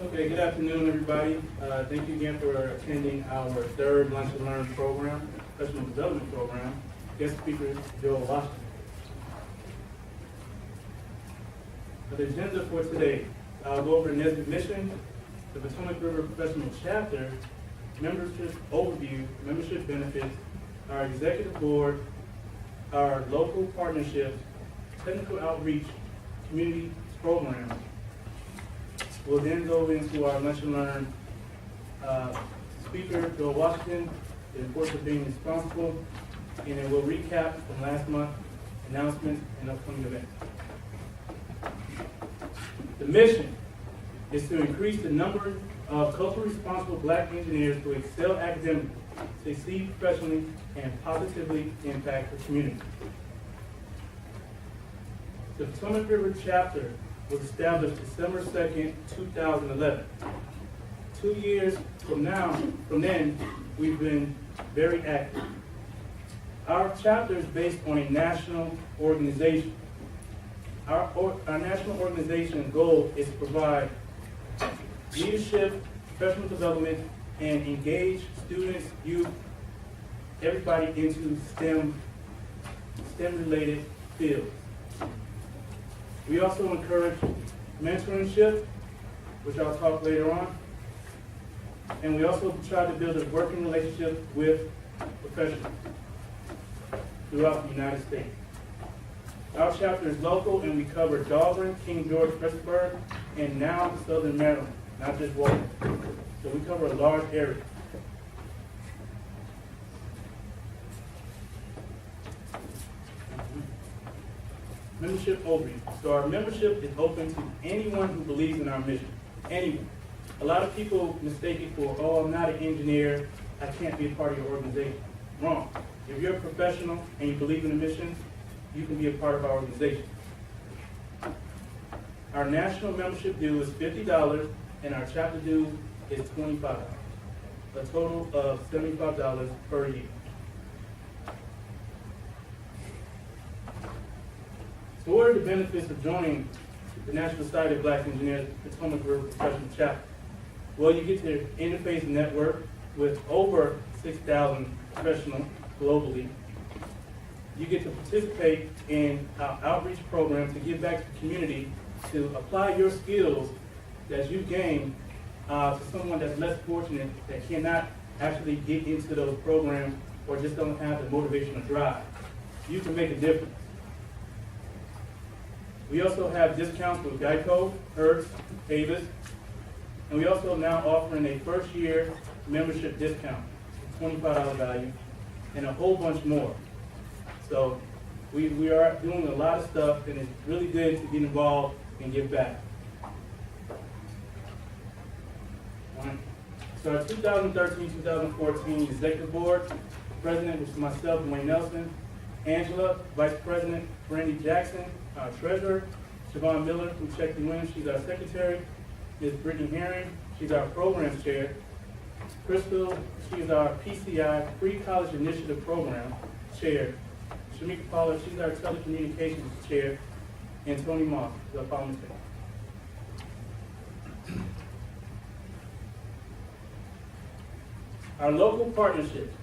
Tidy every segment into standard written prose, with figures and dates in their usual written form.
Okay, good afternoon, everybody. Thank you again for attending our third Lunch and Learn program, professional development program. Guest speaker is Joe Washington. The agenda for today, I'll go over the NSBE mission, the Potomac River Professional Chapter, membership overview, membership benefits, our executive board, our local partnerships, technical outreach, community programs. We'll then go into our Lunch and Learn speaker, Joe Washington, the importance of being responsible, and then we'll recap from last month, announcements, and upcoming events. The mission is to increase the number of culturally responsible Black engineers who excel academically, succeed professionally, and positively impact the community. The Potomac River chapter was established December 2nd, 2011. 2 years from then, we've been very active. Our chapter is based on a national organization. Our national organization goal is to provide leadership, professional development, and engage students, youth, everybody into STEM-related fields. We also encourage mentorship, which I'll talk later on. And we also try to build a working relationship with professionals throughout the United States. Our chapter is local, and we cover Dahlgren, King George, Fredericksburg, and now Southern Maryland, not just Walton. So we cover a large area. Membership overview. So our membership is open to anyone who believes in our mission. Anyone. A lot of people mistake it for, oh, I'm not an engineer, I can't be a part of your organization. Wrong. If you're a professional and you believe in the mission, you can be a part of our organization. Our national membership due is $50 and our chapter due is $25. A total of $75 per year. So what are the benefits of joining the National Society of Black Engineers Potomac River Professional Chapter? Well, you get to interface and network with over 6,000 professionals globally. You get to participate in our outreach program to give back to the community, to apply your skills that you gain to someone that's less fortunate, that cannot actually get into those programs or just don't have the motivation or drive. You can make a difference. We also have discounts with Geico, Hertz, Avis, and we also now offering a first-year membership discount, $25 value, and a whole bunch more. So we are doing a lot of stuff, and it's really good to get involved and give back. All right. So our 2013-2014 Executive Board, President was myself, Dwayne Nelson, Angela, Vice President, Brandy Jackson, our Treasurer, Siobhan Miller, who checked the win, she's our Secretary, Ms. Brittany Herring, she's our Programs Chair, Crystal, she's our PCI, Pre-College Initiative Program Chair, Shamika Pollard, she's our Telecommunications Chair, and Tony Moss, the Parliamentary. Our local partnerships.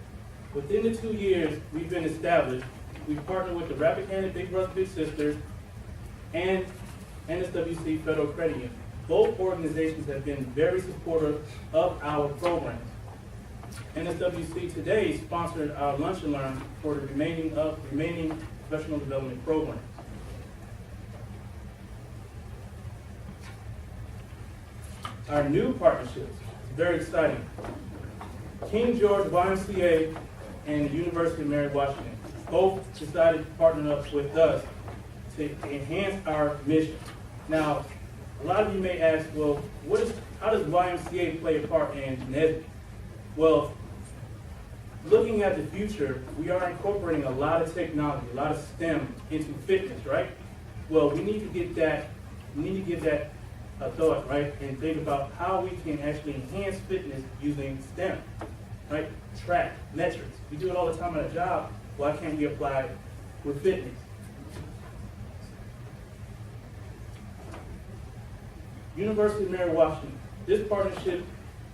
Within the 2 years we've been established, we've partnered with the Rappahannock Big Brother Big Sisters and NSWC Federal Credit Union. Both organizations have been very supportive of our programs. NSWC today sponsored our Lunch and Learn for the remaining professional development programs. Our new partnerships, very exciting. King George YMCA and the University of Mary Washington both decided to partner up with us to enhance our mission. Now, a lot of you may ask, well, how does YMCA play a part in NSBE? Well, looking at the future, we are incorporating a lot of technology, a lot of STEM into fitness, right? Well, we need to give that a thought, right? And think about how we can actually enhance fitness using STEM, right? Track, metrics. We do it all the time at a job. Why can't we apply it with fitness? University of Mary Washington. This partnership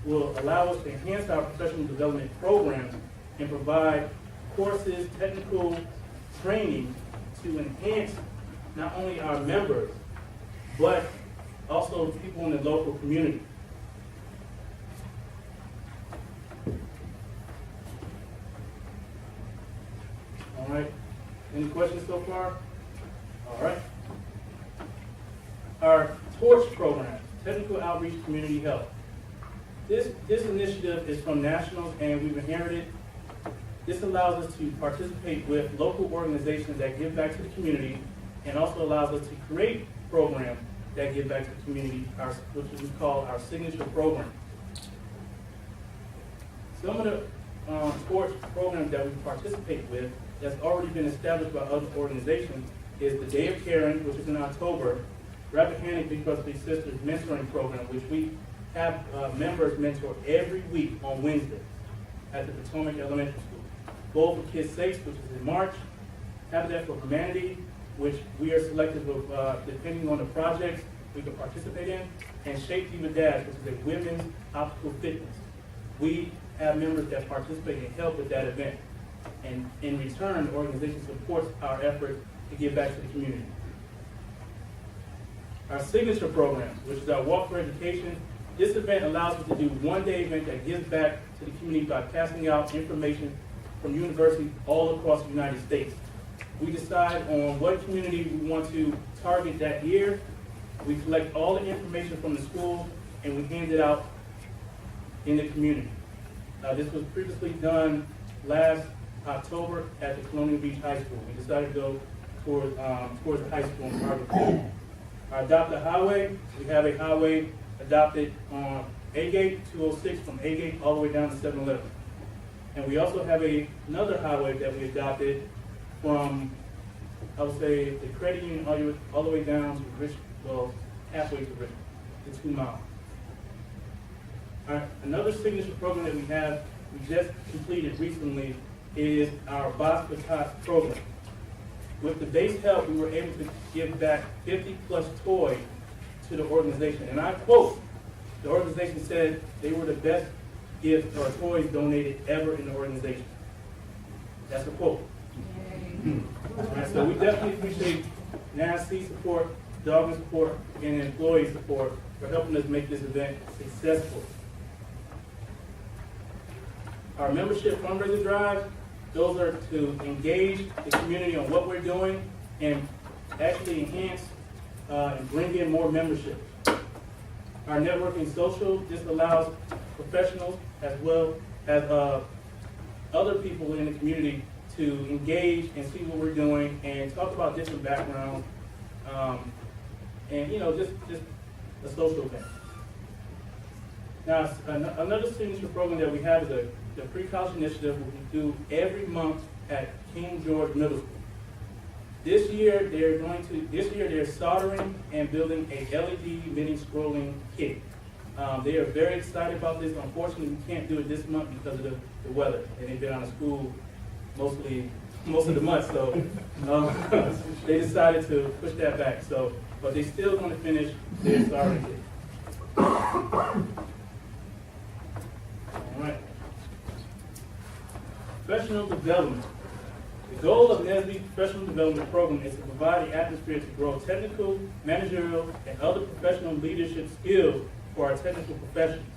will allow us to enhance our professional development programs and provide courses, technical training to enhance not only our members, but also people in the local community. All right, any questions so far? All right. Our TORCH program, Technical Outreach Community Health. This initiative is from nationals and we've inherited. This allows us to participate with local organizations that give back to the community and also allows us to create programs that give back to the community, which we call our signature program. Some of the TORCH programs that we participate with that's already been established by other organizations is the Day of Caring, which is in October, Rappahannock Big Brothers Big Sisters Mentoring Program, which we have members mentor every week on Wednesday at the Potomac Elementary School. Goal for Kids Sakes, which is in March. Habitat for Humanity, which we are selective of depending on the projects we can participate in. And Shape Diva Dash, which is a women's optical fitness. We have members that participate and help with that event. And in return, the organization supports our efforts to give back to the community. Our signature program, which is our Walk for Education. This event allows us to do one-day event that gives back to the community by passing out information from universities all across the United States. We decide on what community we want to target that year. We collect all the information from the school and we hand it out in the community. This was previously done last October at the Colonial Beach High School. We decided to go towards the high school in Harvard. Our Adopt a Highway, we have a highway adopted on A-Gate 206 from A-Gate all the way down to 7-Eleven. And we also have another highway that we adopted from, I would say, the credit union all the way down to Richmond, well, halfway to Richmond, the 2 miles. All right, another signature program that we have, we just completed recently, is our Box for Tots program. With the base help, we were able to give back 50+ toys to the organization. And I quote, the organization said they were the best gifts or toys donated ever in the organization. That's a quote. Right, so we definitely appreciate NSBE support, Dogman support, and employee support for helping us make this event successful. Our membership fundraiser drive, those are to engage the community on what we're doing and actually enhance and bring in more membership. Our networking social, this allows professionals as well as other people in the community to engage and see what we're doing and talk about different backgrounds and just a social thing. Now, another signature program that we have is the pre-college initiative, which we do every month at King George Middle School. This year they're soldering and building a LED mini scrolling kit. They are very excited about this. Unfortunately, we can't do it this month because of the weather, and they've been out of school most of the month. So they decided to push that back. But they're still going to finish their soldering kit. All right. Professional development. The goal of NSBE Professional Development Program is to provide the atmosphere to grow technical, managerial, and other professional leadership skills for our technical professionals.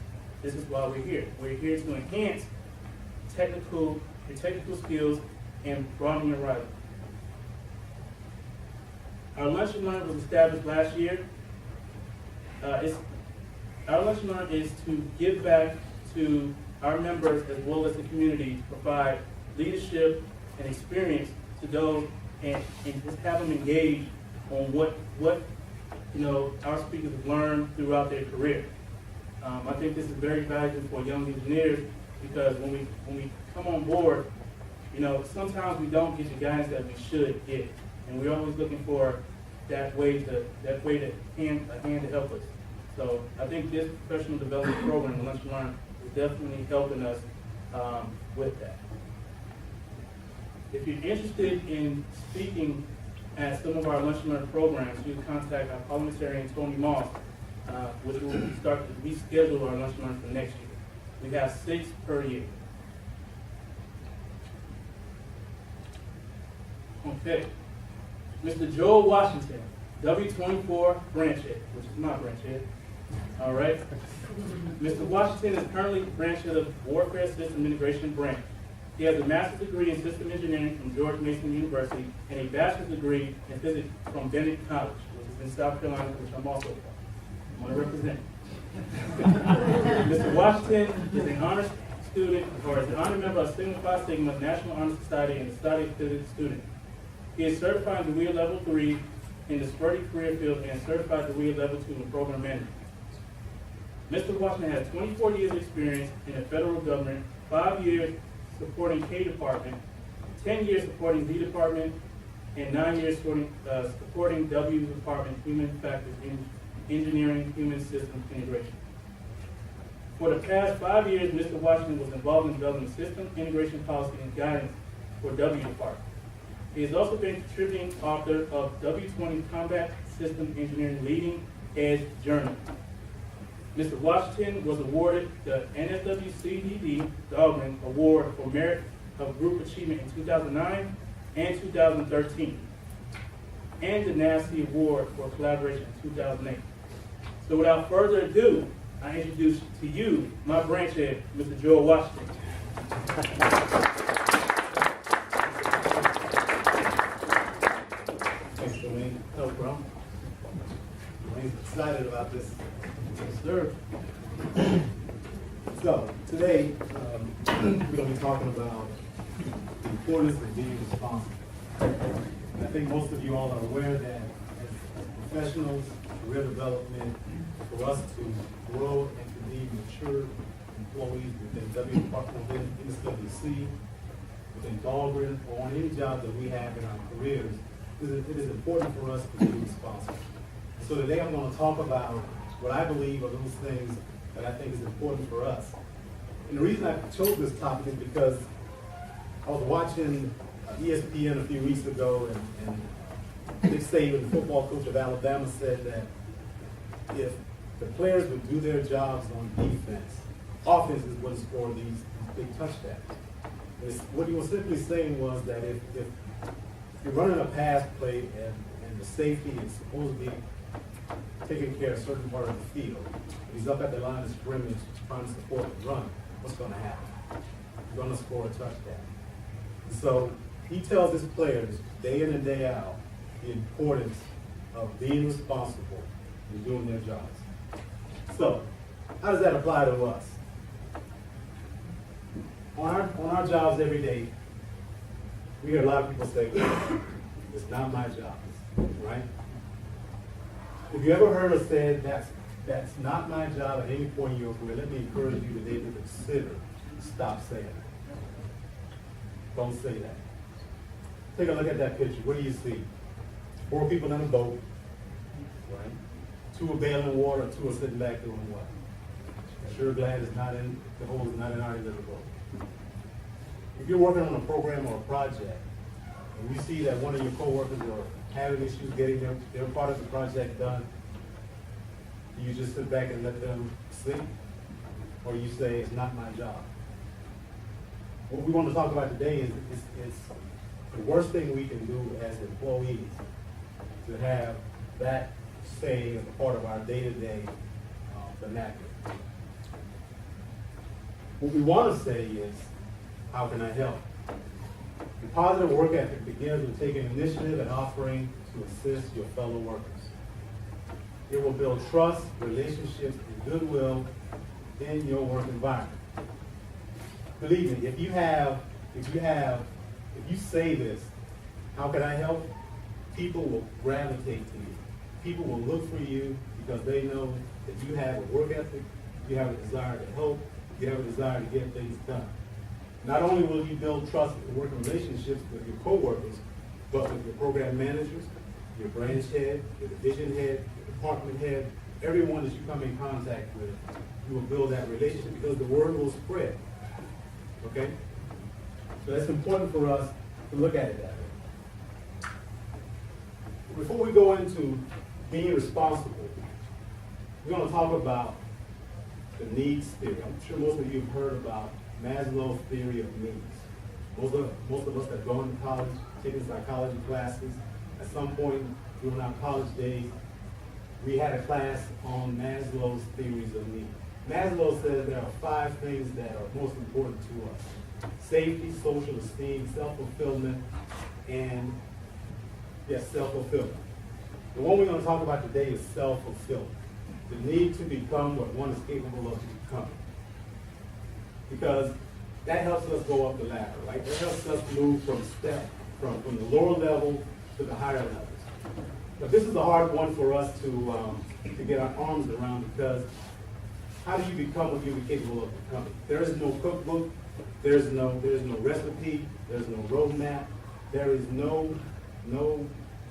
This is why we're here. We're here to enhance technical skills and broaden your horizon. Our Lunch and Learn was established last year. Our Lunch and Learn is to give back to our members as well as the community, to provide leadership and experience to those and just have them engage on what our speakers have learned throughout their career. I think this is very valuable for young engineers because when we come on board, sometimes we don't get the guidance that we should get, and we're always looking for that way to hand to help us. So I think this professional development program, Lunch and Learn, is definitely helping us with that. If you're interested in speaking at some of our Lunch and Learn programs, you can contact our parliamentarian, Tony Moss, which will start to reschedule our lunch money for next year. We have 6 per year. Okay. Mr. Joel Washington, W24 branch head, which is my branch head. All right. Mr. Washington is currently branch head of Warfare System Integration branch. He has a master's degree in system engineering from George Mason University and a bachelor's degree in physics from Bennett College, which is in South Carolina, which I'm also from. I want to represent. Mr. Washington is an honors student, or is an honor member of Sigma Phi Sigma National Honor Society and the Study of Physics student. He is certified in DeWitt Level 3 in the Spurdy career field and certified DeWitt Level 2 in program management. Mr. Washington has 24 years experience in the federal government, 5 years supporting K Department, 10 years supporting D Department, and 9 years supporting W Department, Human Factors Engineering, Human Systems Integration. For the past 5 years, Mr. Washington was involved in developing system integration policy and guidance for W Department. He has also been a contributing author of W20 Combat System Engineering Leading Edge Journal. Mr. Washington was awarded the NSWCDD Dogman Award for Merit of Group Achievement in 2009 and 2013, and the NASCE Award for Collaboration in 2008. So without further ado, I introduce to you my branch head, Mr. Joel Washington. Thanks, Dwayne. No problem. Dwayne's excited about this. Yes, sir. So, today, we're going to be talking about the importance of being responsible. And I think most of you all are aware that as professionals, career development, for us to grow and to be mature employees within W Department, within NSWC, within Dahlgren, or on any job that we have in our careers, it is important for us to be responsible. So today I'm going to talk about what I believe are those things that I think is important for us. And the reason I chose this topic is because I was watching ESPN a few weeks ago, and Nick Saban, the football coach of Alabama, said that if the players would do their jobs on defense, offense is what scored these big touchdowns. What he was simply saying was that if you're running a pass play and the safety is supposed to be taking care of a certain part of the field, he's up at the line of scrimmage trying to support the run, what's going to happen? You're going to score a touchdown. So he tells his players day in and day out the importance of being responsible and doing their jobs. So how does that apply to us? On our jobs every day, we hear a lot of people say, it's not my job, right? If you ever heard us say that's not my job at any point in your career, let me encourage you today to consider, stop saying that. Don't say that. Take a look at that picture. What do you see? 4 people in a boat, right? 2 are bailing water, 2 are sitting back doing what? Sure glad it's not in, the hole is not in our end of the boat. If you're working on a program or a project, and you see that one of your coworkers are having issues getting their part of the project done, do you just sit back and let them sleep? Or you say, it's not my job? What we want to talk about today is the worst thing we can do as employees to have that say as a part of our day-to-day vernacular. What we want to say is, how can I help? The positive work ethic begins with taking initiative and offering to assist your fellow workers. It will build trust, relationships, and goodwill in your work environment. Believe me, if you say this, how can I help? People will gravitate to you. People will look for you because they know that you have a work ethic, you have a desire to help, you have a desire to get things done. Not only will you build trust and working relationships with your coworkers, but with your program managers, your branch head, your division head, your department head, everyone that you come in contact with, you will build that relationship because the word will spread. Okay? So that's important for us to look at it that way. Before we go into being responsible, we're going to talk about the needs theory. I'm sure most of you have heard about Maslow's theory of needs. Most of us that gone to college, taking psychology classes, at some point during our college days, we had a class on Maslow's theories of need. Maslow says there are 5 things that are most important to us: safety, social esteem, self-fulfillment, and self-fulfillment. The one we're going to talk about today is self-fulfillment. The need to become what one is capable of becoming. Because that helps us go up the ladder, right? That helps us move from the lower level to the higher levels. But this is a hard one for us to get our arms around, because how do you become what you're capable of becoming? There is no cookbook, there's no recipe, there's no roadmap, there is no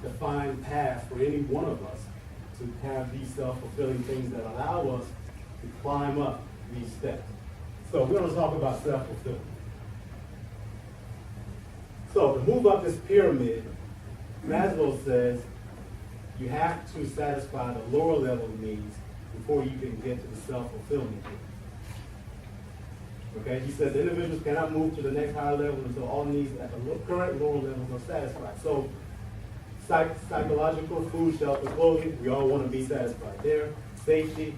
defined path for any one of us to have these self-fulfilling things that allow us to climb up these steps. So we're going to talk about self-fulfillment. So to move up this pyramid, Maslow says you have to satisfy the lower level needs before you can get to the self-fulfillment. Okay, he says individuals cannot move to the next higher level until all needs at the current lower levels are satisfied. So psychological, food, shelter, clothing, we all want to be satisfied there. Safety,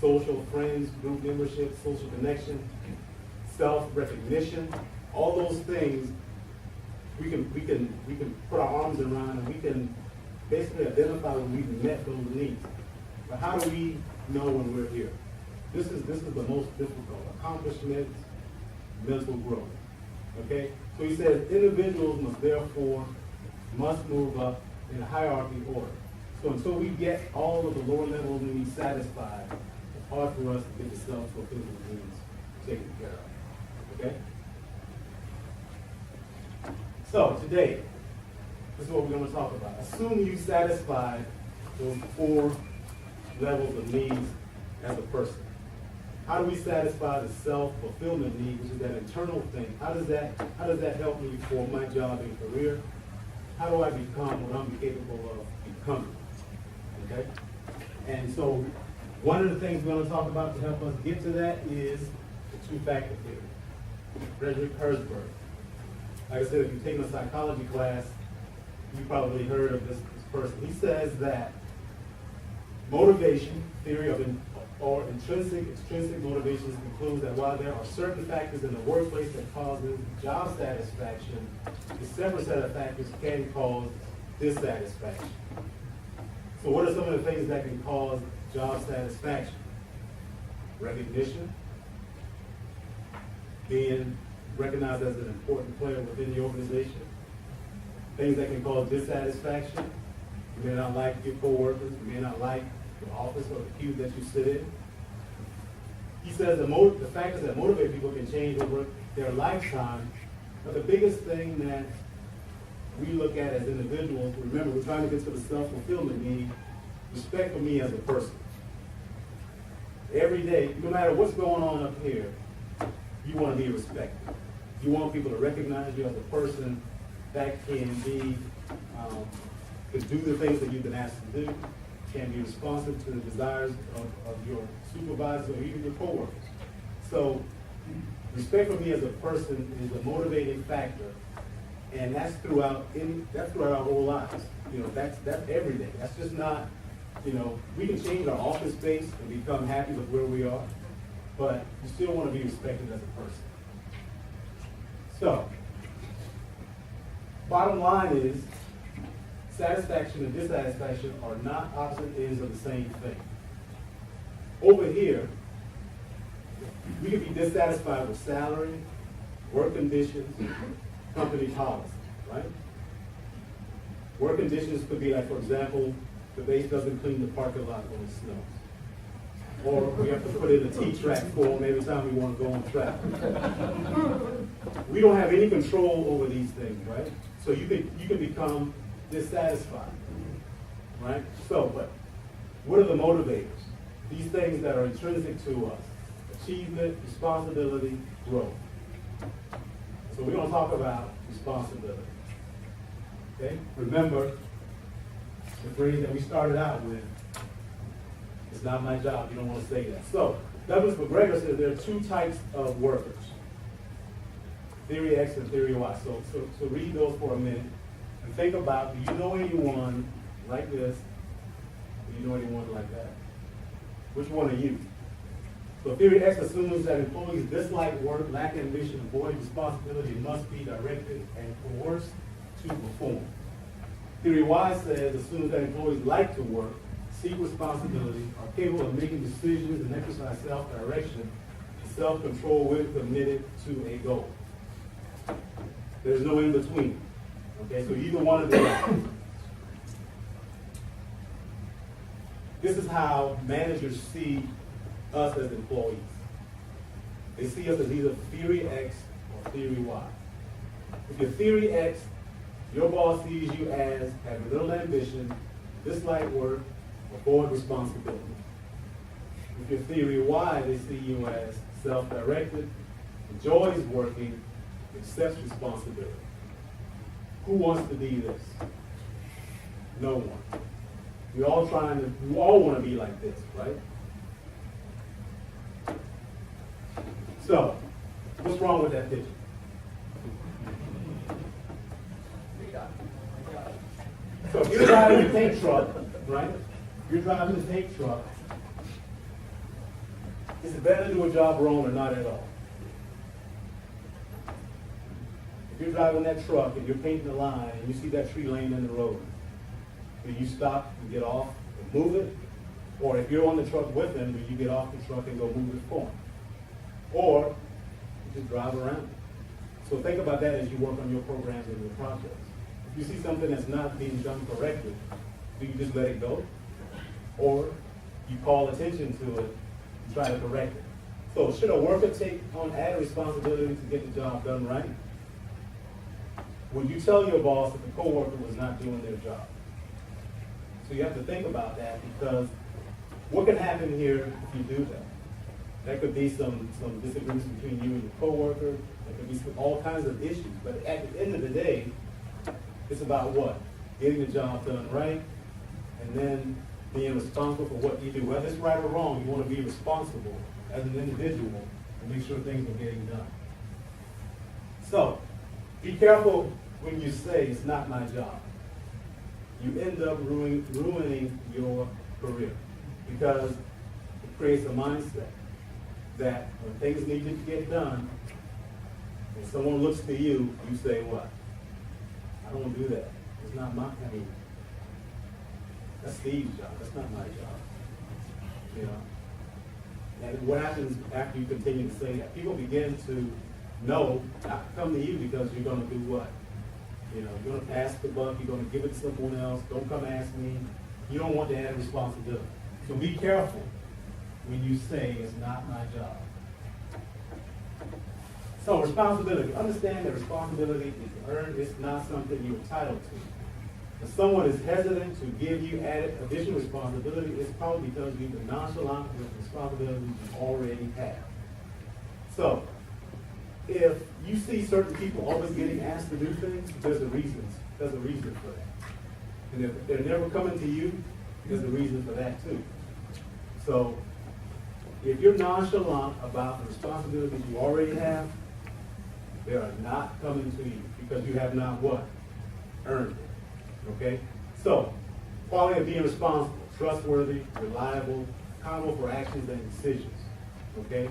social, friends, group membership, social connection, self-recognition, all those things we can put our arms around, and we can basically identify when we've met those needs. But how do we know when we're here? This is the most difficult. Accomplishment, mental growth. Okay? So he says individuals must move up in a hierarchy order. So until we get all of the lower level needs satisfied, it's hard for us to get the self-fulfilling needs taken care of. Okay? So today, this is what we're going to talk about. Assume you satisfied those 4 levels of needs as a person. How do we satisfy the self-fulfillment need, which is that internal thing? How does that help me for my job and career? How do I become what I'm capable of becoming? Okay? And so one of the things we're going to talk about to help us get to that is the 2-factor theory. Frederick Herzberg. Like I said, if you've taken a psychology class, you probably heard of this person. He says that motivation, theory of extrinsic motivations concludes that while there are certain factors in the workplace that causes job satisfaction, a separate set of factors can cause dissatisfaction. So what are some of the things that can cause job satisfaction? Recognition, being recognized as an important player within the organization. Things that can cause dissatisfaction. You may not like your coworkers, you may not like the office or the pew that you sit in. He says the factors that motivate people can change over their lifetime, but the biggest thing that we look at as individuals, remember, we're trying to get to the self-fulfillment need, respect for me as a person. Every day, no matter what's going on up here, you want to be respected. You want people to recognize you as a person that can do the things that you've been asked to do, can be responsive to the desires of your supervisors or even your coworkers. So respect for me as a person is a motivating factor, and that's throughout our whole lives. You know, that's every day. That's just not, we can change our office space and become happy with where we are, but you still want to be respected as a person. So, bottom line is, satisfaction and dissatisfaction are not opposite ends of the same thing. Over here, we can be dissatisfied with salary, work conditions, company policy, right? Work conditions could be like, for example, the base doesn't clean the parking lot when it snows. Or we have to put in a T-track form every time we want to go on track. We don't have any control over these things, right? So you can become dissatisfied, right? So, but what are the motivators? These things that are intrinsic to us: achievement, responsibility, growth. So we're going to talk about responsibility. Okay? Remember the phrase that we started out with: It's not my job. You don't want to say that. So Douglas McGregor says there are two types of workers: theory X and theory Y. So read those for a minute and think about: do you know anyone like this? Do you know anyone like that? Which one are you? So theory X assumes that employees dislike work, lack ambition, avoid responsibility, and must be directed and coerced to perform. Theory Y assumes that employees like to work, seek responsibility, are capable of making decisions, and exercise self-direction and self-control when committed to a goal. There's no in between. Okay, so either one of them. This is how managers see us as employees. They see us as either theory X or theory Y. If you're theory X, your boss sees you as having little ambition, dislike work, avoid responsibility. If you're theory Y, they see you as self-directed, enjoys working, accepts responsibility. Who wants to be this? No one. We all want to be like this, right? So, what's wrong with that picture? So if you're driving a tank truck, right? You're driving a tank truck. Is it better to do a job wrong or not at all? If you're driving that truck and you're painting a line and you see that tree laying in the road, do you stop and get off and move it? Or if you're on the truck with them, do you get off the truck and go move it for them? Or you just drive around it. So think about that as you work on your programs and your projects. If you see something that's not being done correctly, do you just let it go? Or you call attention to it and try to correct it? So should a worker take on added responsibility to get the job done right? Would you tell your boss if the coworker was not doing their job? So you have to think about that, because what can happen here if you do that? There could be some disagreements between you and your coworker. There could be all kinds of issues. But at the end of the day, it's about what? Getting the job done right, and then being responsible for what you do. Whether it's right or wrong, you want to be responsible as an individual and make sure things are getting done. So, be careful when you say it's not my job. You end up ruining your career, because it creates a mindset that when things need to get done, and someone looks to you, you say what? I don't do that. It's not my, that's Steve's job. That's not my job. You know? And what happens after you continue to say that? People begin to know, not come to you because you're going to do what? You know, you're going to pass the buck, you're going to give it to someone else, don't come ask me. You don't want to add responsibility. So be careful when you say it's not my job. So responsibility. Understand that responsibility is earned. It's not something you're entitled to. If someone is hesitant to give you added additional responsibility, it's probably because you've been nonchalant with responsibilities you already have. So, if you see certain people always getting asked to do things, there's a reason. There's a reason for that. And if they're never coming to you, there's a reason for that too. So, if you're nonchalant about the responsibilities you already have, they are not coming to you because you have not what? Earned it. Okay? So, quality of being responsible, trustworthy, reliable, accountable for actions and decisions. Okay?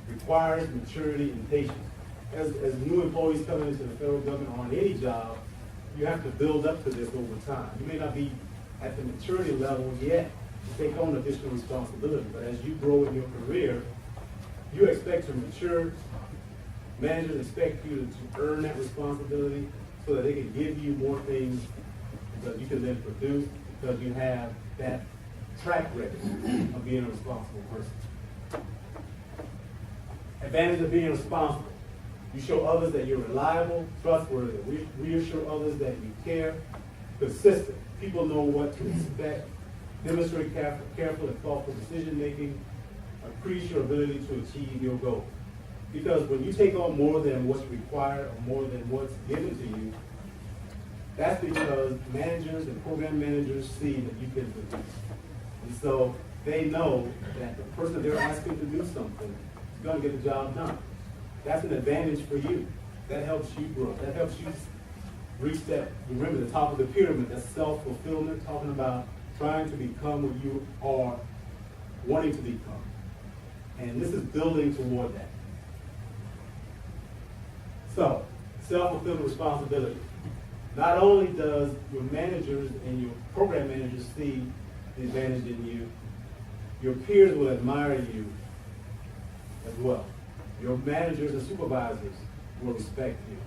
Requires maturity and patience. As new employees coming into the federal government or on any job, you have to build up to this over time. You may not be at the maturity level yet to take on additional responsibility, but as you grow in your career, you expect to mature. Managers expect you to earn that responsibility so that they can give you more things that you can then produce, because you have that track record of being a responsible person. Advantage of being responsible. You show others that you're reliable, trustworthy. Reassure others that you care. Consistent. People know what to expect. Demonstrate careful and thoughtful decision making. Increase your ability to achieve your goals. Because when you take on more than what's required or more than what's given to you, that's because managers and program managers see that you can produce. And so they know that the person that they're asking to do something is going to get the job done. That's an advantage for you. That helps you grow. That helps you reach that, remember, the top of the pyramid, that's self-fulfillment, talking about trying to become what you are wanting to become. And this is building toward that. So, self-fulfilling responsibility. Not only does your managers and your program managers see the advantage in you, your peers will admire you as well. Your managers and supervisors will respect you.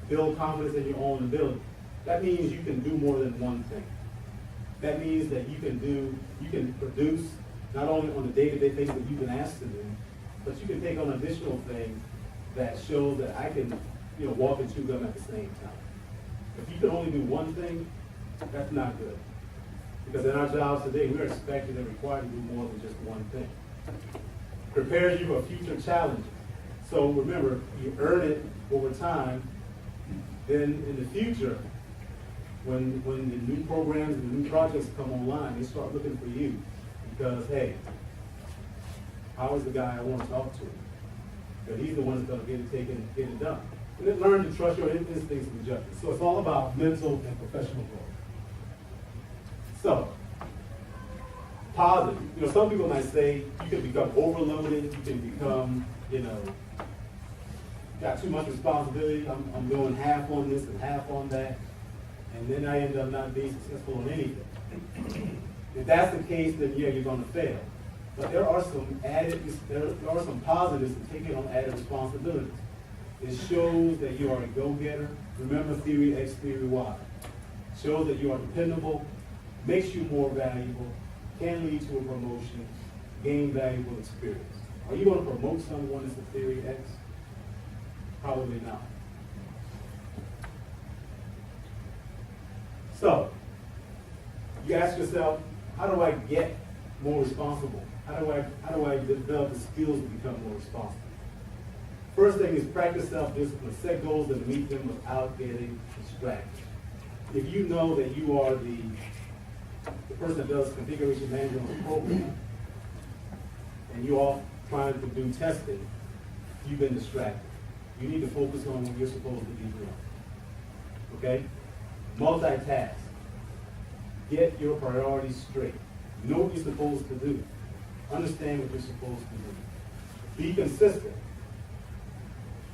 Build confidence in your own ability. That means you can do more than one thing. That means that you can produce not only on the day-to-day things that you've been asked to do, but you can take on additional things that shows that I can, walk and chew gum at the same time. If you can only do one thing, that's not good. Because in our jobs today, we're expected and required to do more than just one thing. Prepares you for future challenges. So remember, you earn it over time. Then in the future, when the new programs and the new projects come online, they start looking for you. Because, hey, how is the guy I want to talk to? Because he's the one that's going to get it done. And then learn to trust your instincts and judgment. So it's all about mental and professional growth. So, positive. Some people might say you can become overloaded, you can become, got too much responsibility, I'm doing half on this and half on that, and then I end up not being successful on anything. If that's the case, then yeah, you're going to fail. But there are some positives to taking on added responsibilities. It shows that you are a go-getter. Remember theory X, theory Y. Shows that you are dependable, makes you more valuable, can lead to a promotion, gain valuable experience. Are you going to promote someone as a theory X? Probably not. So, you ask yourself, how do I get more responsible? How do I develop the skills to become more responsible? First thing is practice self-discipline. Set goals and meet them without getting distracted. If you know that you are the person that does configuration management on the program, and you're all trying to do testing, you've been distracted. You need to focus on what you're supposed to be doing. Okay? Multitask. Get your priorities straight. Know what you're supposed to do. Understand what you're supposed to do. Be consistent.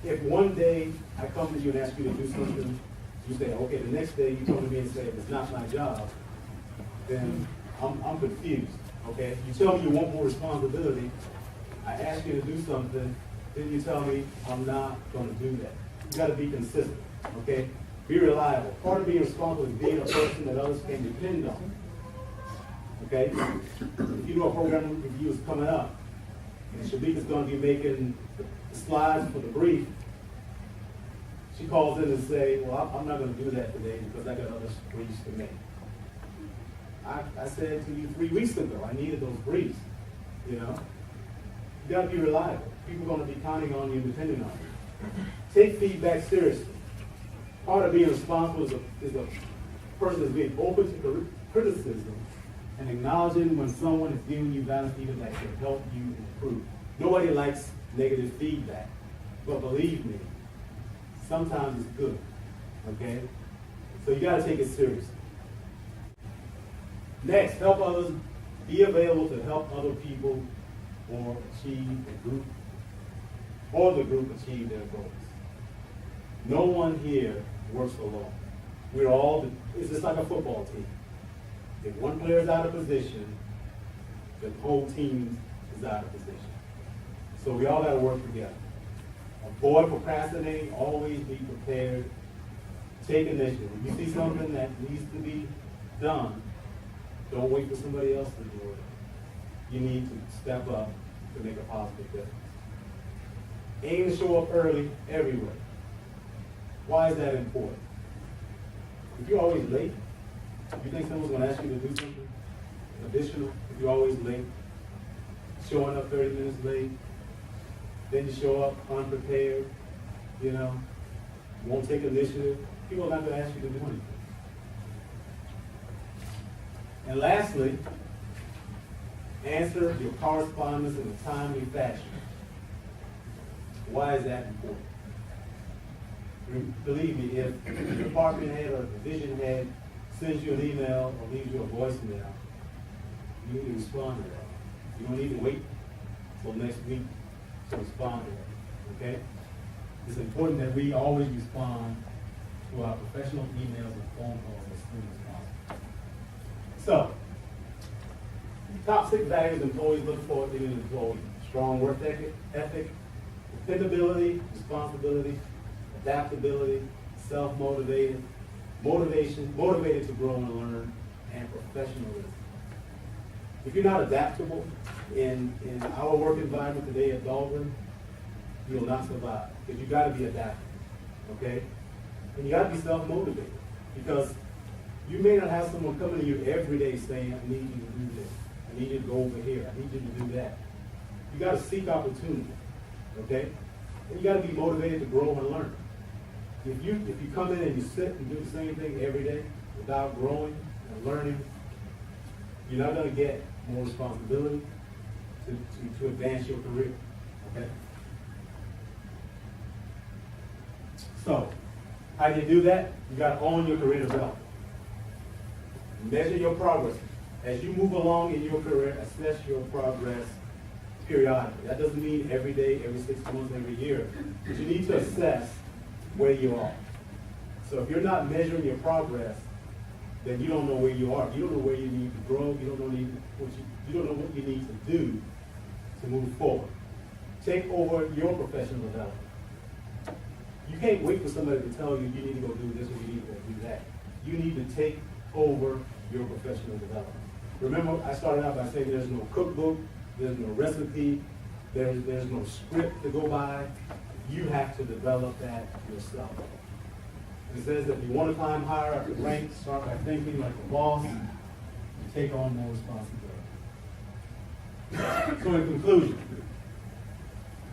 If one day I come to you and ask you to do something, you say, okay, the next day you come to me and say, it's not my job, then I'm confused, okay? You tell me you want more responsibility, I ask you to do something, then you tell me I'm not going to do that. You got to be consistent, okay? Be reliable. Part of being responsible is being a person that others can depend on, okay? If you know a program review is coming up, and Shabik is going to be making the slides for the brief, she calls in and say, well, I'm not going to do that today because I got other briefs to make. I said to you 3 weeks ago, I needed those briefs, You got to be reliable. People are going to be counting on you and depending on you. Take feedback seriously. Part of being responsible is a person that's being open to criticism and acknowledging when someone is giving you valid feedback that can help you improve. Nobody likes negative feedback, but believe me, sometimes it's good, okay? So you got to take it seriously. Next, help others. Be available to help other people or achieve the group achieve their goals. No one here works alone. We're all, it's just like a football team. If one player is out of position, the whole team is out of position. So we all got to work together. Avoid procrastinating, always be prepared. Take initiative. If you see something that needs to be done, don't wait for somebody else to do it. You need to step up to make a positive difference. Aim to show up early everywhere. Why is that important? If you're always late, you think someone's going to ask you to do something additional? If you're always late, showing up 30 minutes late, then you show up unprepared, won't take initiative, people are not going to ask you to do anything. And lastly, answer your correspondence in a timely fashion. Why is that important? Believe me, if the department head or division head sends you an email or leaves you a voicemail, you need to respond to that. You don't need to wait till next week to respond to that, okay? It's important that we always respond to our professional emails and phone calls as soon as possible. So, top 6 values employees look for in an employee: strong work ethic, dependability, responsibility, adaptability, self-motivated, motivated to grow and learn, and professionalism. If you're not adaptable in our work environment today at Dahlgren, you will not survive, because you got to be adaptable, okay? And you got to be self-motivated, because you may not have someone coming to you every day saying, I need you to do this, I need you to go over here, I need you to do that. You got to seek opportunity, okay? And you got to be motivated to grow and learn. If you come in and you sit and do the same thing every day without growing and learning, you're not going to get more responsibility to advance your career, okay? So, how do you do that? You got to own your career development. Measure your progress. As you move along in your career, assess your progress periodically. That doesn't mean every day, every 6 months, every year, but you need to assess where you are. So if you're not measuring your progress, then you don't know where you are. You don't know where you need to grow. You don't know what you need to do to move forward. Take over your professional development. You can't wait for somebody to tell you you need to go do this or you need to go do that. You need to take over your professional development. Remember, I started out by saying there's no cookbook, there's no recipe, there's no script to go by. You have to develop that yourself. It says that if you want to climb higher up the ranks, start by thinking like a boss, and take on more responsibility. So in conclusion,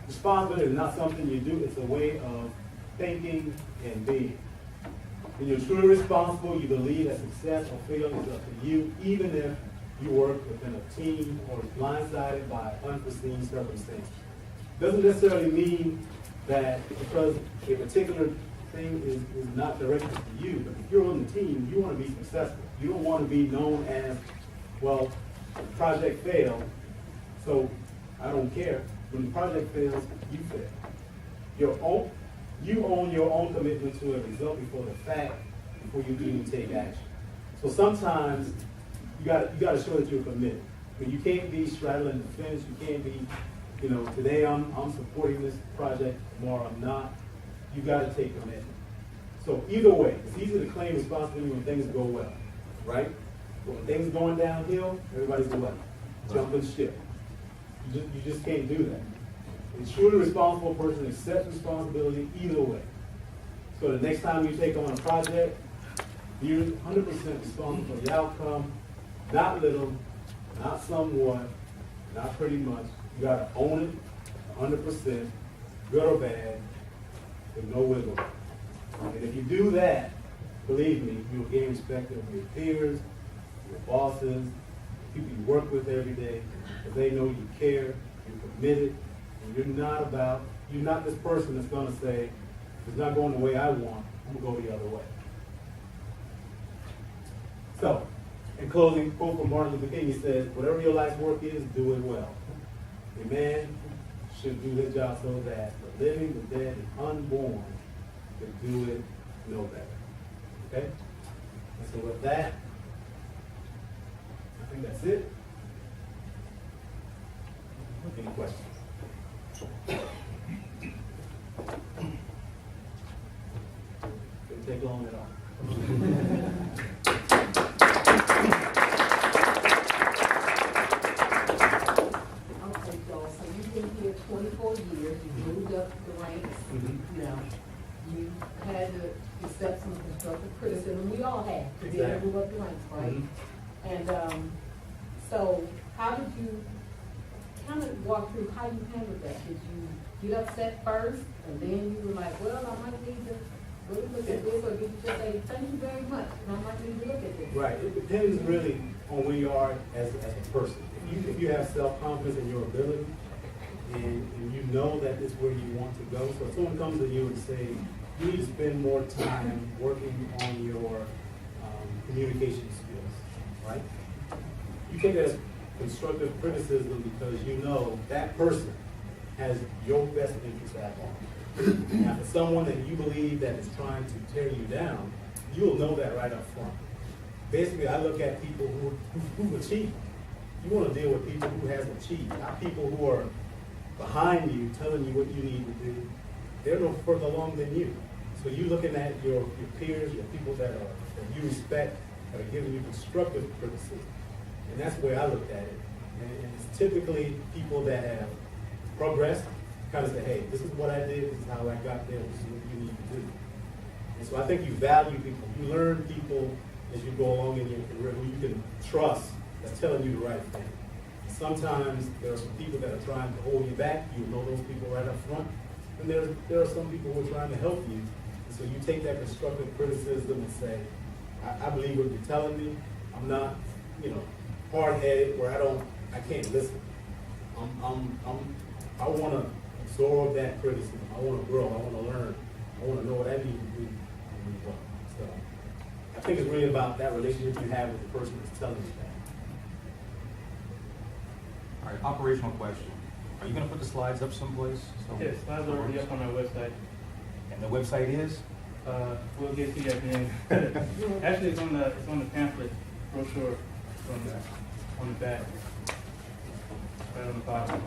responsibility is not something you do, it's a way of thinking and being. When you're truly responsible, you believe that success or failure is up to you, even if you work within a team or is blindsided by unforeseen circumstances. Doesn't necessarily mean that because a particular thing is not directed to you, but if you're on the team, you want to be successful. You don't want to be known as, well, the project failed, so I don't care. When the project fails, you fail. You own your own commitment to a result before the fact, before you even take action. So sometimes you got to show that you're committed. I mean, you can't be straddling the fence. You can't be, today I'm supporting this project, tomorrow I'm not. You got to take commitment. So either way, it's easy to claim responsibility when things go well, right? But when things are going downhill, everybody's what? Jumping ship. You just can't do that. A truly responsible person accepts responsibility either way. So the next time you take on a project, you're 100% responsible for the outcome, not little, not somewhat, not pretty much. You got to own it 100%, good or bad, with no wiggle room. And if you do that, believe me, you'll gain respect of your peers, your bosses, people you work with every day, because they know you care, you're committed, and you're not this person that's going to say, if it's not going the way I want, I'm going to go the other way. So, in closing, quote from Martin Luther King, he says, whatever your life's work is, do it well. A man should do his job so that the living, the dead, and unborn can do it no better. Okay? And so with that, I think that's it. Any questions? Didn't take long at all. Okay, Joel, so you've been here 24 years, you moved up the ranks, you had to accept some constructive criticism, we all have, to be able to move up the ranks, right? And so how did you kind of walk through how you handled that? Did you get upset first, and then you were like, well, I might need to really look at this, or did you just say, thank you very much, and I'm not going to look at this? Right, it depends really on where you are as a person. If you have self-confidence in your ability, and you know that this is where you want to go, so if someone comes to you and say, you need to spend more time working on your communication skills, right? You take that as constructive criticism because you know that person has your best interest at heart. Now, for someone that you believe that is trying to tear you down, you'll know that right up front. Basically, I look at people who achieve. You want to deal with people who has achieved, not people who are behind you, telling you what you need to do. They're no further along than you. So you're looking at your peers, your people that you respect, that are giving you constructive criticism. And that's the way I looked at it. And it's typically people that have progressed, kind of say, hey, this is what I did, this is how I got there, this is what you need to do. And so I think you value people. You learn people as you go along in your career who you can trust that's telling you the right thing. Sometimes there are some people that are trying to hold you back. You know those people right up front. And there are some people who are trying to help you. And so you take that constructive criticism and say, I believe what you're telling me. I'm not, hard-headed where I can't listen. I want to absorb that criticism. I want to grow. I want to learn. I want to know what I need to do and move on. So I think it's really about that relationship you have with the person that's telling you that. All right, operational question. Are you going to put the slides up someplace? Yes, slides are already up on our website. And the website is? We'll get to you at the end. Actually, it's on the pamphlet brochure on the back, right on the bottom.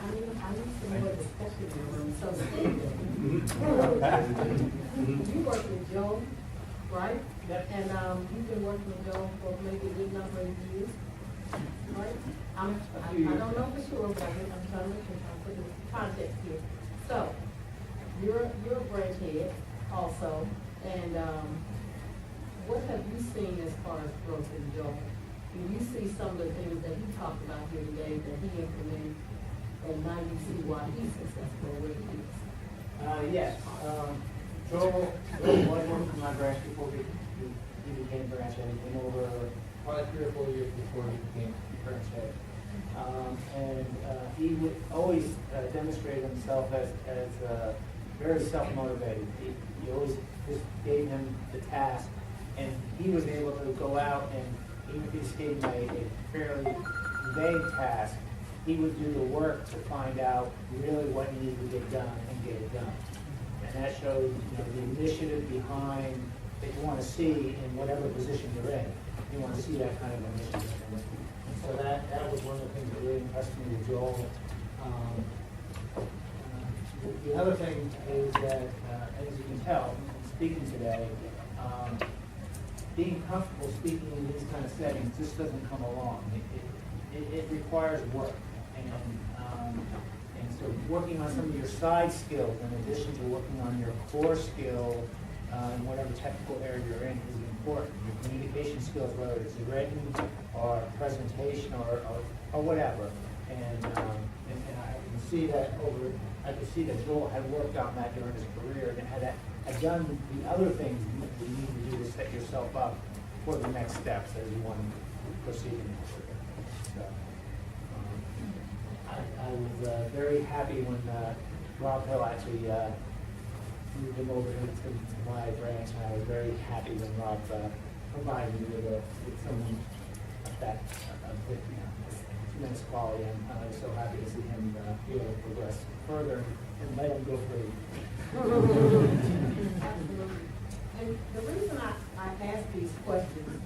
I need some more discussion in the room, so you work with Joe, right? Yep. And you've been working with Joe for maybe a good number of years, right? I don't know for sure, but I'm trying to make sure I'm putting context here. So, you're a branch head also, and what have you seen as far as growth in Joe? Do you see some of the things that he talked about here today that he implemented, and now you see why he's successful with it? Yes. Joel was working for my branch before he became branch head. He came over probably 3 or 4 years before he became branch head. He would always demonstrate himself as very self-motivated. He always just gave him the task, and he was able to go out and even if he's gave him a fairly vague task, he would do the work to find out really what needed to get done and get it done. And that shows the initiative behind that you want to see in whatever position you're in. You want to see that kind of initiative. And so that was one of the things that really impressed me with Joel. The other thing is that, as you can tell, speaking today, being comfortable speaking in these kind of settings just doesn't come along. It requires work. And so working on some of your side skills in addition to working on your core skill in whatever technical area you're in is important. Your communication skills, whether it's written or presentation or whatever. And I can see that Joel had worked on that during his career and had done the other things you need to do to set yourself up for the next steps as you want to proceed in your career. So, I was very happy when Rob Hill actually moved him over to my branch, and I was very happy when Rob provided me with someone that tremendous quality, and I was so happy to see him be able to progress further and let him go free. Absolutely. And the reason I ask these questions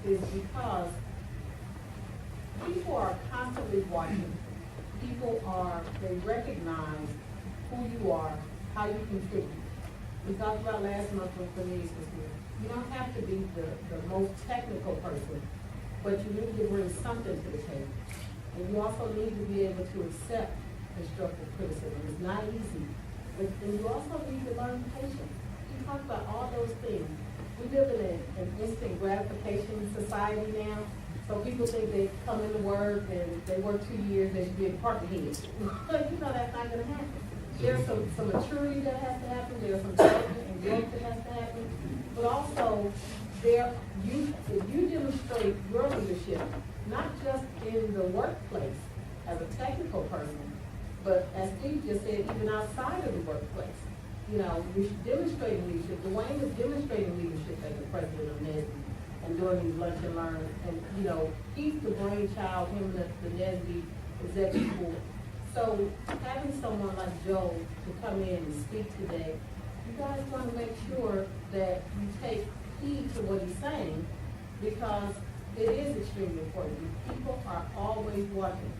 is because people are constantly watching. They recognize who you are, how you contribute. We talked about last month when Denise was here. You don't have to be the most technical person, but you need to bring something to the table. And you also need to be able to accept constructive criticism. It's not easy. And you also need to learn patience. You talk about all those things. We live in an instant gratification society now. So people think they come into work and they work 2 years, they should be a department head. You know, that's not gonna happen. There's some maturity that has to happen, there's some development and growth that has to happen. But also, if you demonstrate your leadership, not just in the workplace as a technical person, but as Steve just said, even outside of the workplace. You know, you're demonstrating leadership. Dwayne is demonstrating leadership as the president of NSBE and doing these lunch and learn. And, you know, he's the brainchild, him and the NSBE executive board. So having someone like Joe to come in and speak today, you guys want to make sure that you take heed to what he's saying, because it is extremely important. People are always watching.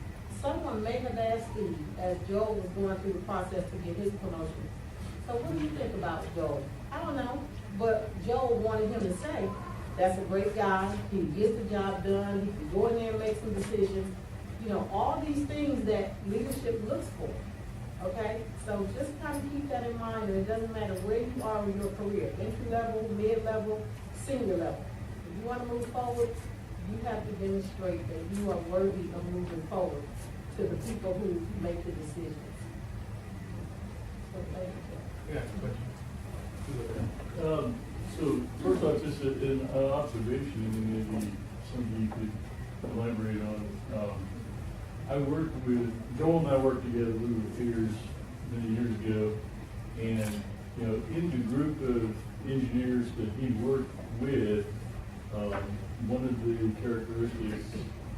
Someone may have asked Steve, as Joe was going through the process to get his promotion, so what do you think about Joe? I don't know, but Joe wanted him to say, that's a great guy, he gets the job done, he can go in there and make some decisions. You know, all these things that leadership looks for, okay? So just kind of keep that in mind, and it doesn't matter where you are in your career, entry level, mid-level, senior level. If you want to move forward, you have to demonstrate that you are worthy of moving forward to the people who make the decisions. So thank you. Yeah, So first off, just an observation, and maybe something you could elaborate on. I worked with, Joel and I worked together, we were peers many years ago, and, you know, in the group of engineers that he worked with, one of the characteristics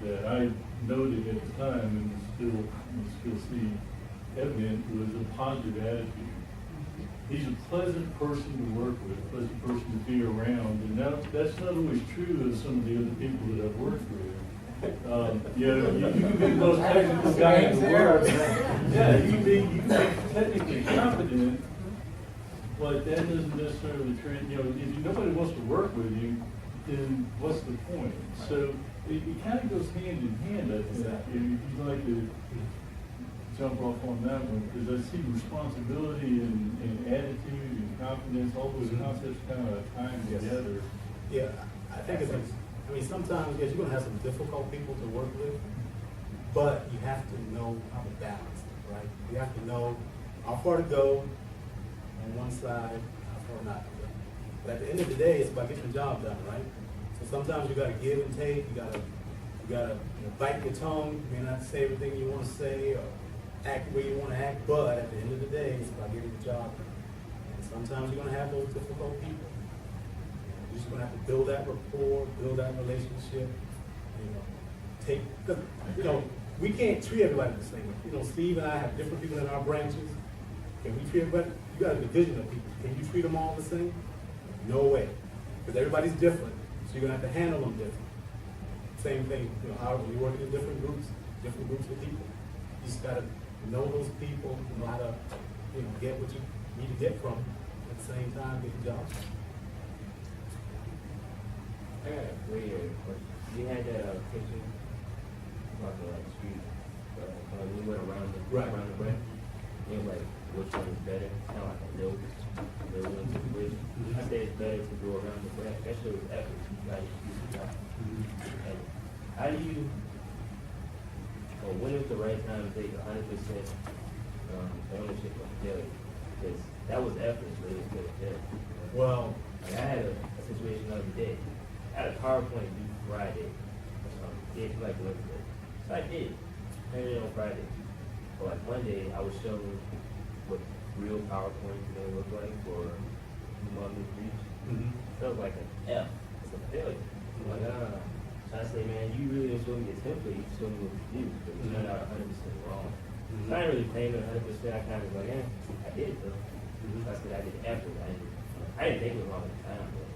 that I noted at the time and still see evident was a positive attitude. He's a pleasant person to work with, a pleasant person to be around, and that's not always true of some of the other people that I've worked with. You know, you can be the most technical guy in the world. Yeah, you can be technically competent, but that doesn't necessarily you know, if nobody wants to work with you, then what's the point? So it kind of goes hand in hand, I think, if you'd like to jump off on that one, because I see responsibility and attitude and confidence, all those concepts kind of tying together. Yeah, I think it's, I mean, sometimes, yes, you're gonna have some difficult people to work with, but you have to know how to balance it, right? You have to know how far to go on one side, how far not to go. But at the end of the day, it's about getting the job done, right? So sometimes you gotta give and take, you gotta you know, bite your tongue, you may not say everything you wanna say, or act the way you want to act, but at the end of the day, it's about getting the job done. And sometimes you're going to have those difficult people. You're just going to have to build that rapport, build that relationship. You know, we can't treat everybody the same. You know, Steve and I have different people in our branches. Can we treat everybody? You got a division of people. Can you treat them all the same? No way, because everybody's different. So you're going to have to handle them different. Same thing. You know, how you're working in different groups of people. You just got to know those people, know how to, you know, get what you need to get from them, at the same time, get the job. I got a weird question. You had that picture about the like street, we went around the branch. And like, which one is better? Kind of like a little one to the bridge. I say it's better to go around the branch. That shows effort. You guys use the job. And how do you? Or when is the right time to take 100% ownership of failure? Because that was effort related to the failure. Well, Like I had a situation the other day. I had a PowerPoint due Friday. Did like Wednesday. So I did. Turned it on Friday. But like Monday, I was shown what real PowerPoint really look like for Monday reach. So it was like an F. It's a failure. I'm like, So I say, man, you really didn't show me a template, you showed me what to do, but you turned out 100% wrong. So I didn't really claim it 100%, I kind of was like, I did though. I said I did effort, I didn't think it was wrong at the time, but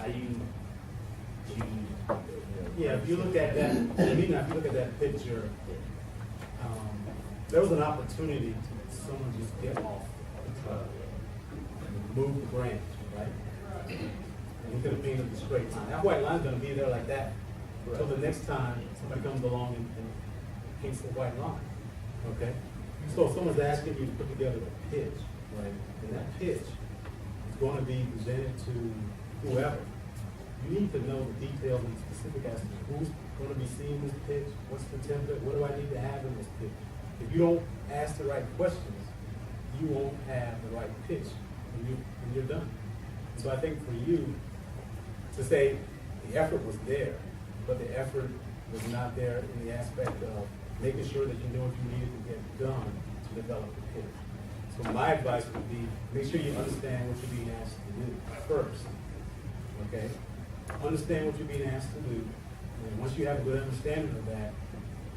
how do you choose? yeah, if you look at that, if you look at that picture, there was an opportunity to someone just get off the truck and move the branch, right? And we could have painted the straight line. That white line's gonna be there like that until the next time somebody comes along and paints the white line, okay? So if someone's asking you to put together a pitch, right? And that pitch is gonna be presented to whoever. you need to know the details and specific as to who's gonna be seeing this pitch, what's the template, what do I need to have in this pitch? If you don't ask the right questions, you won't have the right pitch when you're done. So I think for you to say the effort was there, but the effort was not there in the aspect of making sure that you know what you needed to get done to develop the pitch. So my advice would be, make sure you understand what you're being asked to do first, okay? Understand what you're being asked to do, and once you have a good understanding of that,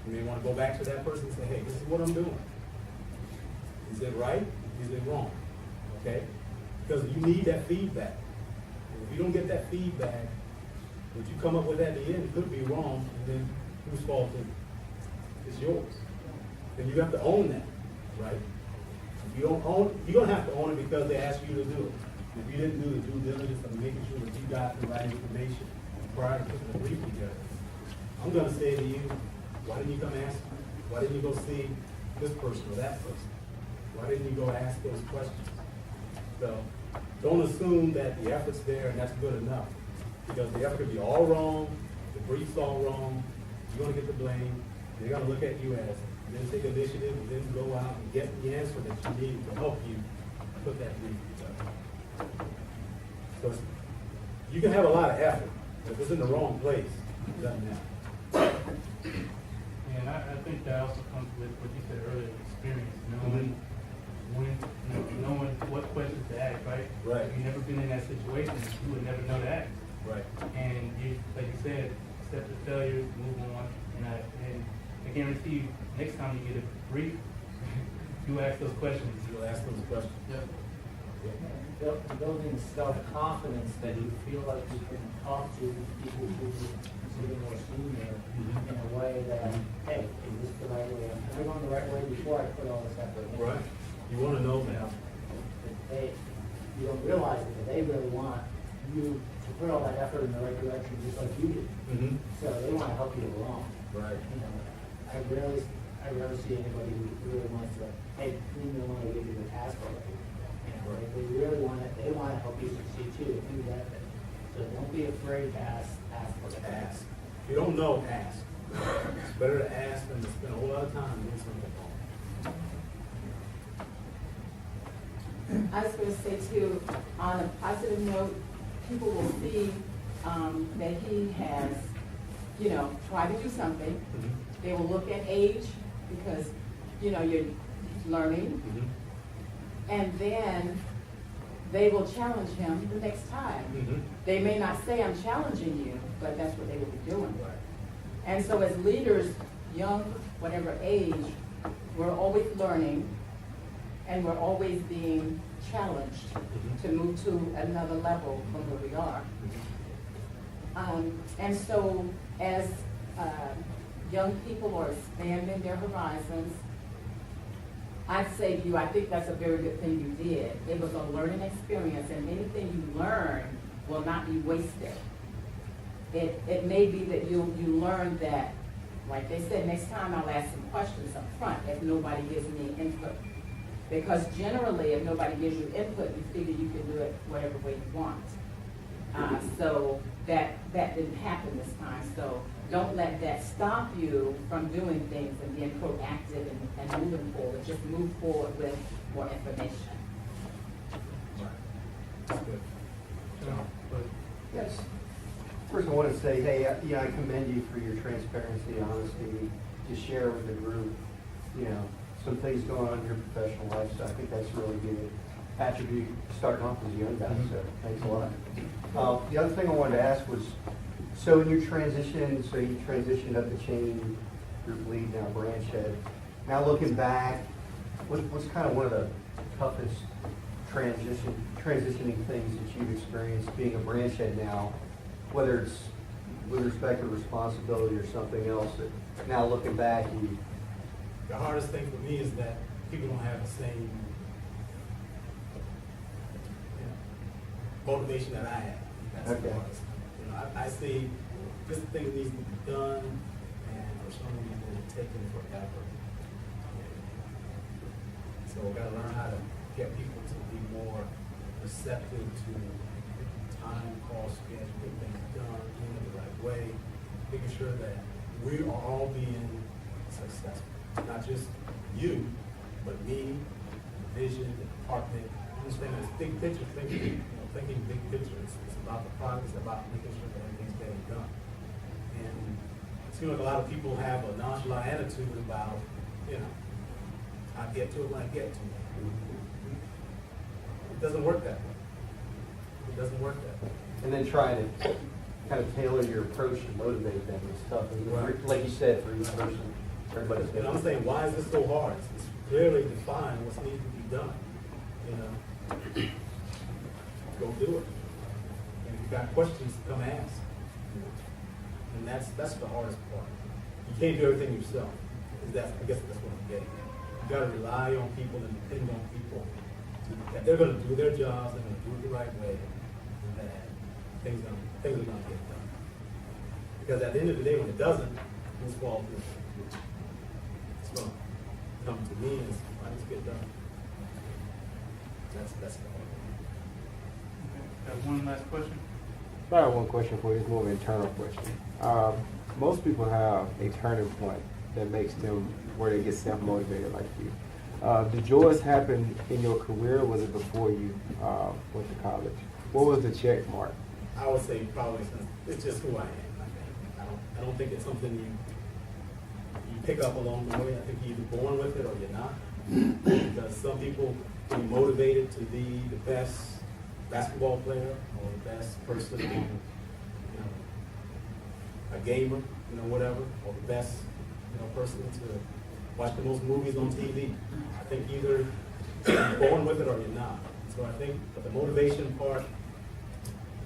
you may want to go back to that person and say, hey, this is what I'm doing. Is it right? Is it wrong? Okay? Because you need that feedback. And if you don't get that feedback, what you come up with at the end could be wrong, and then whose fault is it? It's yours. Then you have to own that, right? If you don't own, you're gonna have to own it because they asked you to do it. If you didn't do the due diligence of making sure that you got the right information prior to putting the brief together, I'm gonna say to you, why didn't you come ask me? Why didn't you go see this person or that person? Why didn't you go ask those questions? So don't assume that the effort's there and that's good enough. Because the effort could be all wrong, the brief's all wrong, you're gonna get the blame, they're gonna look at you as, then take initiative, and then go out and get the answer that you need to help you put that brief together. So you can have a lot of effort, but if it's in the wrong place, it doesn't matter. And I think that also comes with what you said earlier, experience, knowing when, knowing what questions to ask, right? Right. If you've never been in that situation, you would never know to ask. Right. And you, like you said, accept the failures, move on, and I guarantee you, next time you get a brief, you ask those questions. You'll ask those questions. Yep. Building self-confidence that you feel like you can talk to people who consider more senior in a way that, hey, is this the right way? Am I going the right way before I put all this effort in? Right. You want to know that. You don't realize it, but they really want you to put all that effort in the right direction, just like you did. Mm-hmm. So they want to help you along. Right. You know, I rarely see anybody who really wants to, hey, we don't want to give you the task already. You know, they really want to, they want to help you succeed too, do that. So don't be afraid to ask for the task. Ask. If you don't know, ask. It's better to ask than to spend a whole lot of time doing something wrong. I was gonna say too, on a positive note, people will see, that he has, tried to do something. Mm-hmm. They will look at age, because, you're learning, Mm-hmm. and then they will challenge him the next time. Mm-hmm. They may not say, I'm challenging you, but that's what they will be doing. Right. And so as leaders, young, whatever age, we're always learning, and we're always being challenged to move to another level from where we are. And so as young people are expanding their horizons, I'd say to you, I think that's a very good thing you did. It was a learning experience, and anything you learn will not be wasted. It may be that you learn that, like they said, next time I'll ask some questions up front if nobody gives me input. Because generally, if nobody gives you input, you figure you can do it whatever way you want. So that didn't happen this time. So don't let that stop you from doing things and being proactive and moving forward. Just move forward with more information. Right. That's good. Yes. First, I want to say, hey, I commend you for your transparency, honesty, to share with the group, some things going on in your professional life. So I think that's really good. Attribute starting off as a young guy, so thanks a lot. The other thing I wanted to ask was, so in your transition, you transitioned up the chain, group lead, now branch head. Now looking back, what's kind of one of the toughest transitioning things that you've experienced being a branch head now, whether it's with respect to responsibility or something else that now looking back, The hardest thing for me is that people don't have the same motivation that I have. That's the Okay. hardest. I see this thing needs to be done, and for some reason it's taking forever. So we've got to learn how to get people to be more receptive to time, cost, schedule, get things done, doing it the right way, making sure that we are all being successful. Not just you, but me, the vision, the department, understanding this big picture, thinking big picture. It's about the product, it's about making sure that everything's getting done. And it seems like a lot of people have a nonchalant attitude about, I get to it when I get to it. It doesn't work that way. It doesn't work that way. And then try to kind of tailor your approach to motivate them and stuff. And Right. like you said, for each person, everybody's And I'm different. saying, why is this so hard? It's clearly defined what's needed to be done, Go do it. And if you've got questions, come ask. And that's the hardest part. You can't do everything yourself. I guess that's what I'm getting at. You gotta rely on people and depend on people that they're gonna do their jobs, they're gonna do it the right way, and that things are gonna get done. Because at the end of the day, when it doesn't, who's fault is it? It's gonna come to me and I just get done. That's the hard part. Got one last question? I have one question for you. It's more of an internal question. Most people have a turning point that makes them where they get self-motivated like you. Did yours happen in your career, or was it before you went to college? What was the check mark? I would say probably since it's just who I am. I think I don't think it's something you pick up along the way. I think you're either born with it or you're not. Because some people can be motivated to be the best basketball player or the best person, a gamer, whatever, or the best, person to watch the most movies on TV. I think either you're born with it or you're not. So I think but the motivation part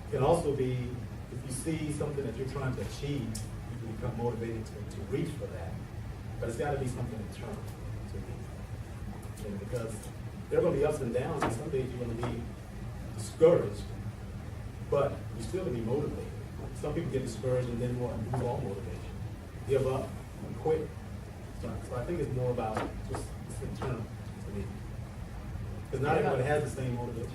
can also be if you see something that you're trying to achieve, you can become motivated to reach for that. But it's got to be something internal to me. Because there are going to be ups and downs, and some days you're going to be discouraged, but you still going to be motivated. Some people get discouraged and then want to lose all motivation, give up, and quit. So I think it's more about just it's internal to me. Because not everybody has the same motivation.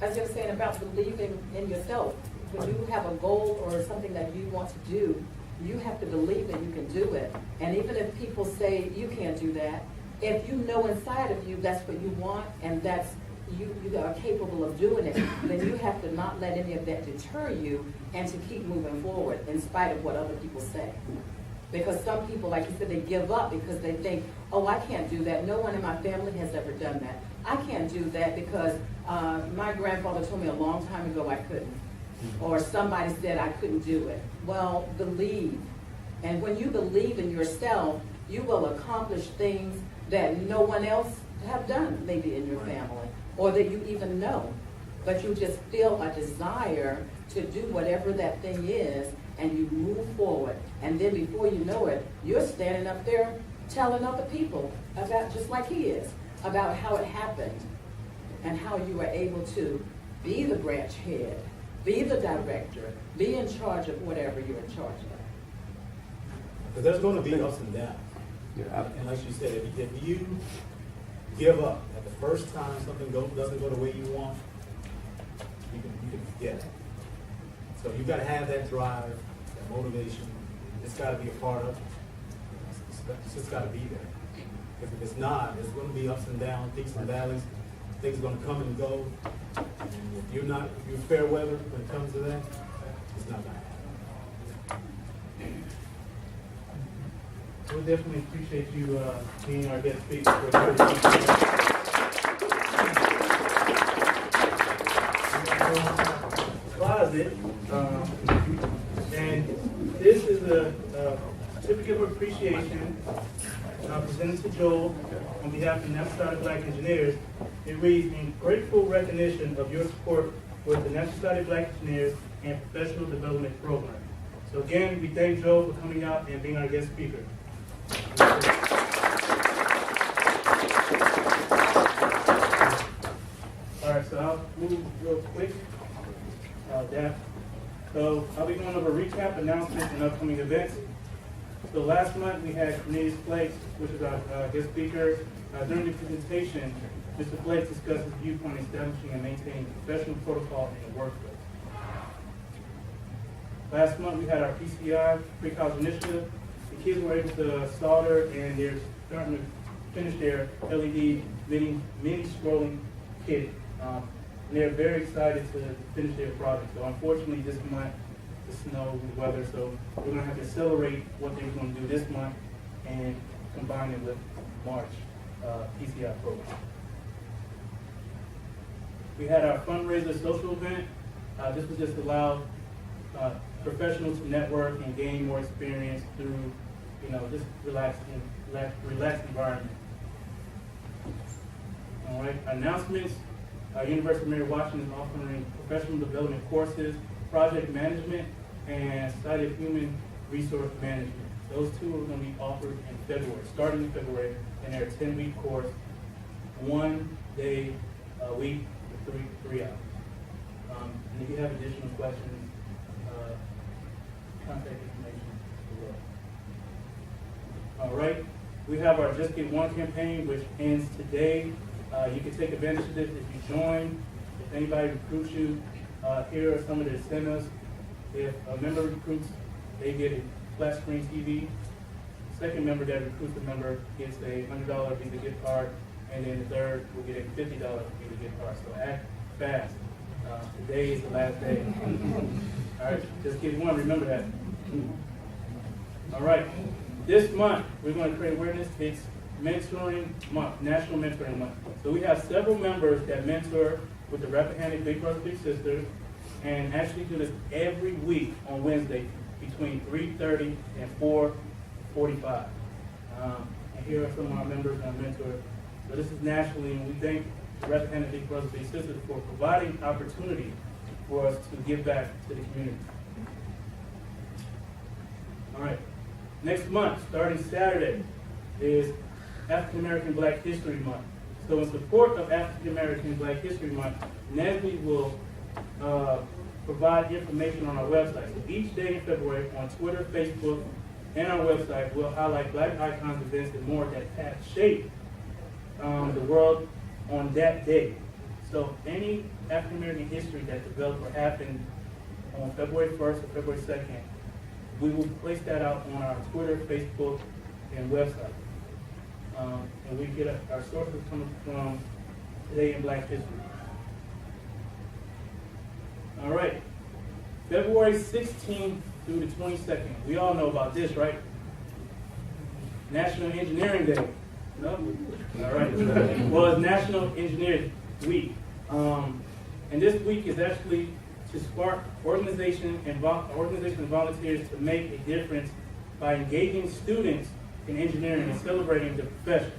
I was just saying about believing in yourself. When you have a goal or something that you want to do, you have to believe that you can do it. And even if people say you can't do that, if you know inside of you that's what you want and that's you are capable of doing it, then you have to not let any of that deter you and to keep moving forward in spite of what other people say. Because some people, like you said, they give up because they think, oh, I can't do that. No one in my family has ever done that. I can't do that because my grandfather told me a long time ago I couldn't. Or somebody said I couldn't do it. Well, believe. And when you believe in yourself, you will accomplish things that no one else have done, maybe in your family, or that you even know. But you just feel a desire to do whatever that thing is, and you move forward. And then before you know it, you're standing up there telling other people about, just like he is, about how it happened and how you were able to be the branch head, be the director, be in charge of whatever you're in charge of. Because there's going to be ups and downs. Yeah, And like you said, if you give up at the first time something doesn't go the way you want, you can forget it. So you've got to have that drive, that motivation. It's got to be a part of it. It's just got to be there. Because if it's not, there's going to be ups and downs, peaks and valleys. Things are going to come and go. And if you're fair weather when it comes to that, it's not going to happen. We definitely appreciate you being our guest speaker for the closet. And this is a certificate of appreciation presented to Joel on behalf of the National Society of Black Engineers. It reads, in grateful recognition of your support with the National Society of Black Engineers and Professional Development Program. So again, we thank Joel for coming out and being our guest speaker. All right, so I'll move real quick down. So I'll be going over recap, announcements, and upcoming events. So last month we had Cornelius Flakes, which is our guest speaker. During the presentation, Mr. Flakes discusses viewpoint establishing and maintaining professional protocol in the workplace. Last month, we had our PCI, pre-college initiative. The kids were able to solder, and they're starting to finish their LED mini scrolling kit. And they're very excited to finish their project. So unfortunately, this month, the snow and weather, so we're gonna have to accelerate what they were gonna do this month and combine it with March PCI program. We had our fundraiser social event. This was just allow professionals to network and gain more experience through, just relaxed environment. All right, announcements. University of Mary Washington is offering professional development courses, project management, and study of human resource management. Those two are going to be offered in February, starting in February, and they're a 10-week course, 1 day a week for 3 hours. And if you have additional questions, contact information below. All right, we have our Just Get One campaign, which ends today. You can take advantage of this if you join. If anybody recruits you, here are some of the incentives. If a member recruits, they get a flat screen TV. Second member that recruits a member gets a $100 Visa gift card, and then the third will get a $50 Visa gift card. So act fast. Today is the last day. All right, Just Get One, remember that. All right, this month we're going to create awareness. It's Mentoring Month, National Mentoring Month. So we have several members that mentor with the Rappahannock Big Brothers Big Sisters, and actually do this every week on Wednesday between 3:30 and 4:45. And here are some of our members and our mentors. So this is nationally, and we thank the Rappahannock Big Brothers Big Sisters for providing opportunity for us to give back to the community. All right, next month, starting Saturday, is African American Black History Month. So in support of African American Black History Month, NSBE will provide information on our website. So each day in February on Twitter, Facebook, and our website, we'll highlight Black icons, events, and more that have shaped the world on that day. So any African American history that developed or happened on February 1st or February 2nd, we will place that out on our Twitter, Facebook, and website. And we get our sources coming from Today in Black History. All right, February 16th through the 22nd. We all know about this, right? National Engineering Day. No? All right. Well, it's National Engineering Week. And this week is actually to spark organization and volunteers to make a difference by engaging students in engineering and celebrating the profession.